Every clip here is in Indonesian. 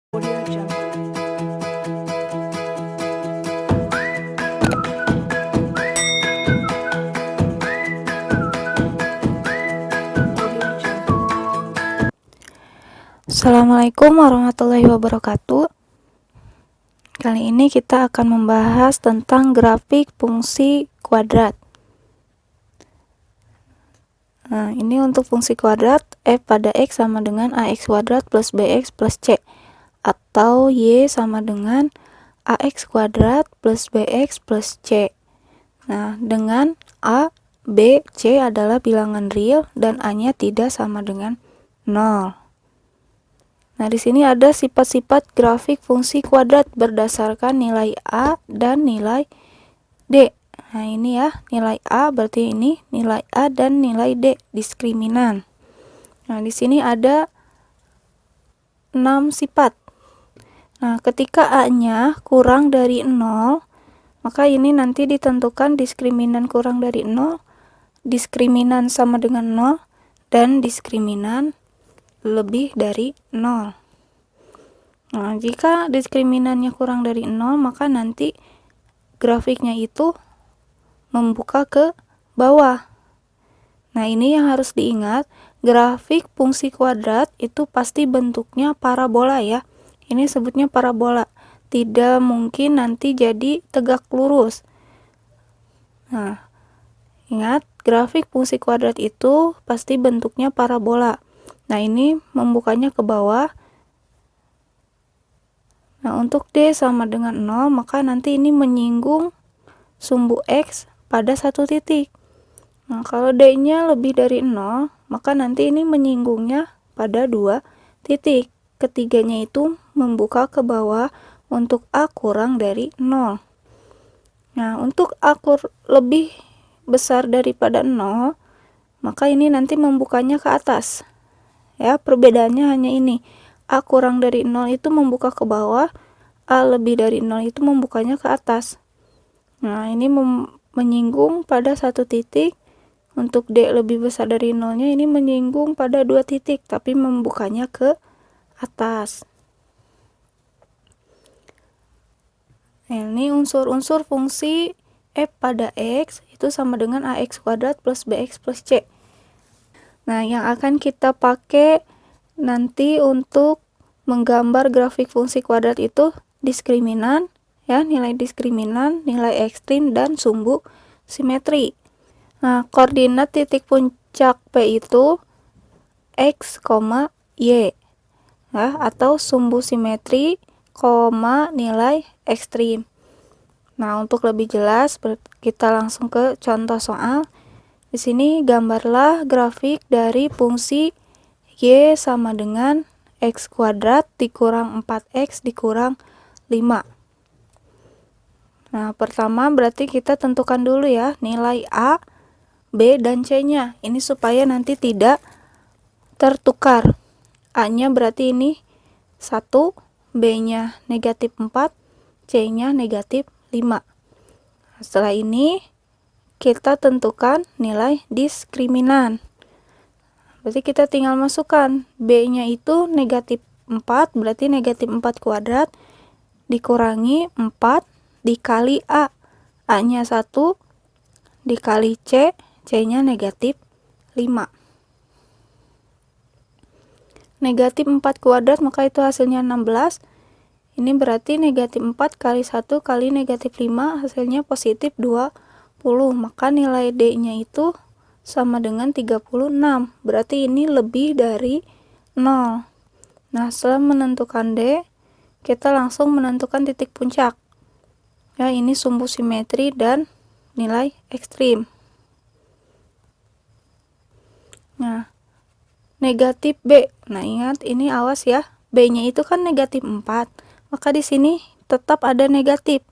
Audio Jungle. Audio Jungle. Assalamualaikum warahmatullahi wabarakatuh. Kali ini kita akan membahas tentang grafik fungsi kuadrat. Nah, ini untuk fungsi kuadrat f pada x sama dengan ax kuadrat plus bx plus c, atau y sama dengan ax kuadrat plus bx plus c. Nah, dengan a, b, c adalah bilangan real dan a-nya tidak sama dengan 0. Nah, di sini ada sifat-sifat grafik fungsi kuadrat berdasarkan nilai a dan nilai d. Nah, ini ya, nilai a berarti ini nilai a dan nilai d diskriminan. Nah, di sini ada 6 sifat. Nah, ketika a-nya kurang dari 0, maka ini nanti ditentukan diskriminan kurang dari 0, diskriminan sama dengan 0, dan diskriminan lebih dari 0. Nah, jika diskriminannya kurang dari 0, maka nanti grafiknya itu membuka ke bawah. Nah, ini yang harus diingat, grafik fungsi kuadrat itu pasti bentuknya parabola ya. Ini sebutnya parabola. Tidak mungkin nanti jadi tegak lurus. Nah, ingat, grafik fungsi kuadrat itu pasti bentuknya parabola. Nah, ini membukanya ke bawah. Nah, untuk D sama dengan 0, maka nanti ini menyinggung sumbu X pada satu titik. Nah, kalau D-nya lebih dari 0, maka nanti ini menyinggungnya pada dua titik. Ketiganya itu membuka ke bawah untuk A kurang dari 0. Nah, untuk A lebih besar daripada 0, maka ini nanti membukanya ke atas. Ya, perbedaannya hanya ini. A kurang dari 0 itu membuka ke bawah, A lebih dari 0 itu membukanya ke atas. Nah, ini menyinggung pada satu titik. Untuk D lebih besar dari 0-nya ini menyinggung pada dua titik, tapi membukanya ke atas. Nah, ini unsur-unsur fungsi f pada x itu sama dengan ax kuadrat plus bx plus c. Nah, yang akan kita pakai nanti untuk menggambar grafik fungsi kuadrat itu diskriminan, ya, nilai diskriminan, nilai ekstrim, dan sumbu simetri. Nah, koordinat titik puncak P itu x, y, ya, atau sumbu simetri, nilai ekstrim. Nah, untuk lebih jelas, kita langsung ke contoh soal. Di sini gambarlah grafik dari fungsi y sama dengan x kuadrat dikurang 4x dikurang 5. Nah, pertama berarti kita tentukan dulu ya nilai a, b, dan c-nya. Ini supaya nanti tidak tertukar. A-nya berarti ini 1, b-nya negatif 4, c-nya negatif 5. Setelah ini kita tentukan nilai diskriminan. Berarti kita tinggal masukkan b-nya itu negatif 4, berarti negatif 4 kuadrat dikurangi 4 dikali a. A-nya 1 dikali c, c-nya negatif 5. Negatif 4 kuadrat, maka itu hasilnya 16. Ini berarti negatif 4 kali 1 kali negatif 5, hasilnya positif 20. Maka nilai D-nya itu sama dengan 36. Berarti ini lebih dari 0. Nah, setelah menentukan D, kita langsung menentukan titik puncak. Ya, ini sumbu simetri dan nilai ekstrim. Nah, negatif B. Nah, ingat ini awas ya. B-nya itu kan negatif 4. Maka di sini tetap ada negatif.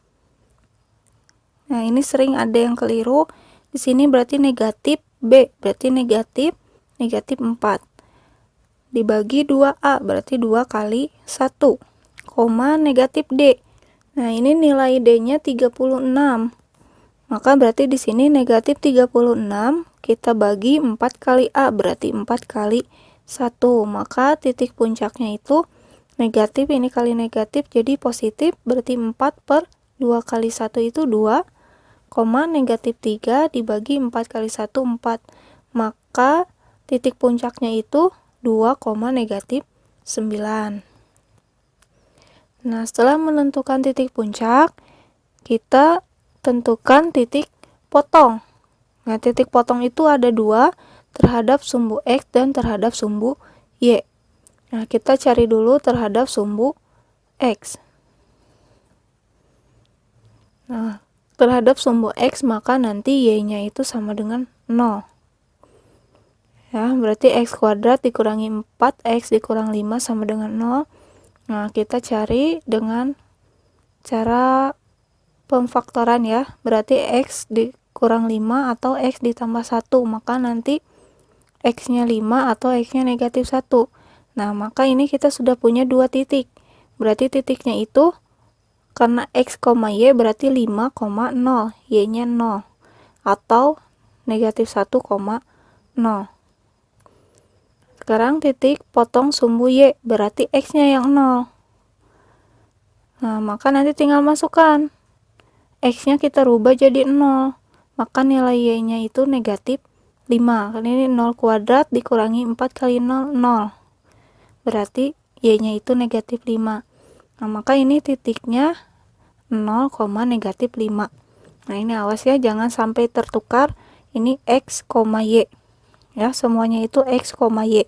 Nah, ini sering ada yang keliru. Di sini berarti negatif B, berarti negatif 4. Dibagi 2A, berarti 2 kali 1. Negatif D. Nah, ini nilai D-nya 36. Maka berarti di sini negatif 36 kita bagi 4 kali A, berarti 4 kali 1. Maka titik puncaknya itu negatif, ini kali negatif jadi positif, berarti 4 per 2 kali 1 itu 2, negatif 3 dibagi 4 kali 1 4. Maka titik puncaknya itu 2, negatif 9. Nah, setelah menentukan titik puncak, kita tentukan titik potong. Nah, titik potong itu ada 2, terhadap sumbu X dan terhadap sumbu Y. Nah, kita cari dulu terhadap sumbu X. Nah, terhadap sumbu X maka nanti Y-nya itu sama dengan 0. Ya, berarti X kuadrat dikurangi 4, X dikurang 5 sama dengan 0. Nah, kita cari dengan cara pemfaktoran ya. Berarti X dikurang 5 atau X ditambah 1. Maka nanti X-nya 5 atau X-nya negatif 1. Nah, maka ini kita sudah punya 2 titik. Berarti titiknya itu karena X, Y berarti 5, 0. Y-nya 0. Atau negatif 1, 0. Sekarang titik potong sumbu Y, berarti X-nya yang 0. Nah, maka nanti tinggal masukkan. X-nya kita rubah jadi 0. Maka nilai Y-nya itu negatif 5. Karena ini 0 kuadrat dikurangi 4 kali 0, 0. Berarti Y-nya itu negatif 5. Nah, maka ini titiknya 0, negatif 5. Nah, ini awas ya, jangan sampai tertukar. Ini X, Y. Ya, semuanya itu X, Y.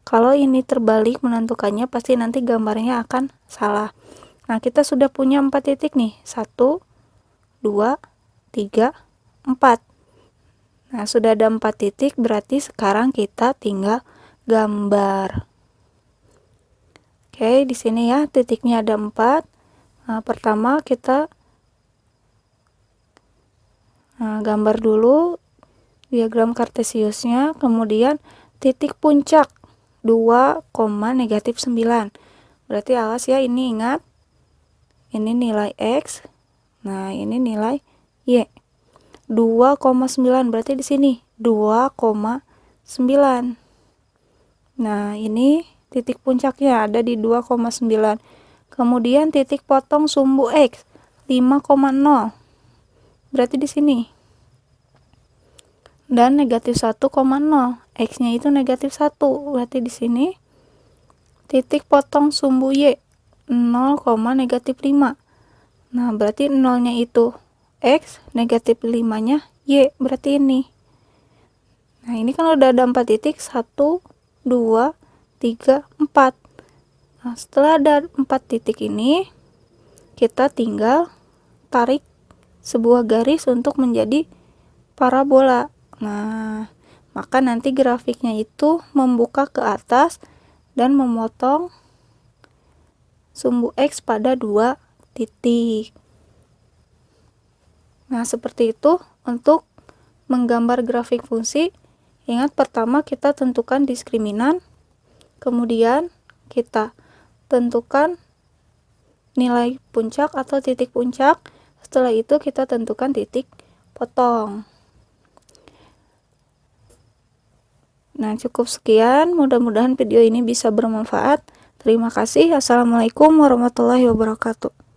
Kalau ini terbalik menentukannya, pasti nanti gambarnya akan salah. Nah, kita sudah punya 4 titik nih. 1, 2, 3, 4. Nah, sudah ada 4 titik, berarti sekarang kita tinggal gambar. Oke, di sini ya, titiknya ada 4. Nah, pertama kita gambar dulu diagram kartesiusnya, kemudian titik puncak 2, negatif 9. Berarti awas ya, ini ingat, ini nilai X, nah ini nilai Y. 2,9 berarti di sini 2,9. Nah, ini titik puncaknya ada di 2,9. Kemudian titik potong sumbu X 5,0. Berarti di sini. Dan negatif 1,0. X-nya itu negatif 1. Berarti di sini. Titik potong sumbu Y 0, negatif 5. Nah, berarti 0-nya itu X, negatif 5-nya Y. Berarti ini. Nah, ini kan udah ada 4 titik. 1, 2, 3, 4. Nah, setelah ada 4 titik ini, kita tinggal tarik sebuah garis untuk menjadi parabola. Nah, maka nanti grafiknya itu membuka ke atas dan memotong sumbu X pada 2 titik. Nah, seperti itu untuk menggambar grafik fungsi. Ingat, pertama kita tentukan diskriminan, kemudian kita tentukan nilai puncak atau titik puncak. Setelah itu kita tentukan titik potong. Nah, cukup sekian. Mudah-mudahan video ini bisa bermanfaat. Terima kasih. Assalamualaikum warahmatullahi wabarakatuh.